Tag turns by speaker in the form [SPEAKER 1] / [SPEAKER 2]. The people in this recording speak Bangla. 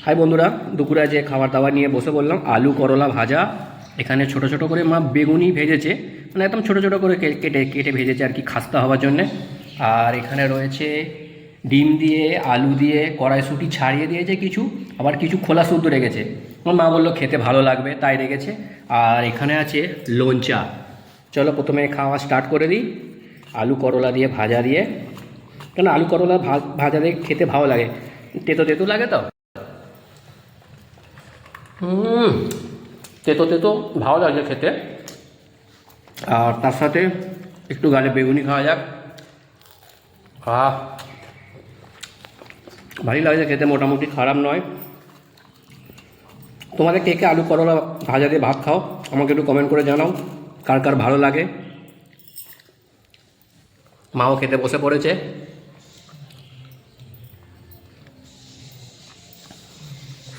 [SPEAKER 1] হাই বন্ধুরা, দুপুরে যে খাবার দাবার নিয়ে বসে বললাম আলু করলা ভাজা। এখানে ছোট ছোট করে মা বেগুনি ভেজেছে, মানে একদম ছোট ছোট করে কেটে কেটে ভেজেছে আর কি, খাস্তা হওয়ার জন্যে। আর এখানে রয়েছে ডিম দিয়ে আলু দিয়ে কড়াইশুঁটি ছাড়িয়ে দিয়েছে কিছু, আবার কিছু খোলা শুদ্ধ রেখেছে। আমার মা বললো খেতে ভালো লাগবে তাই রেখেছে। আর এখানে আছে লোঞ্চা। চলো প্রথমে খাওয়া স্টার্ট করে দিই আলু করলা দিয়ে ভাজা দিয়ে, কেন আলু করলা ভাজা দিয়ে খেতে ভালো লাগে, তেতো তেতো লাগে তো। তেতো তেতো ভালো লাগছে খেতে। আর তার সাথে একটু গালে বেগুনি খাওয়া যাক। ভালোই লাগছে খেতে, মোটামুটি খারাপ নয়। তোমাদের কে কে আলু করলা ভাজা দিয়ে ভাত খাও আমাকে একটু কমেন্ট করে জানাও, কার কার ভালো লাগে। মাও খেতে বসে পড়েছে।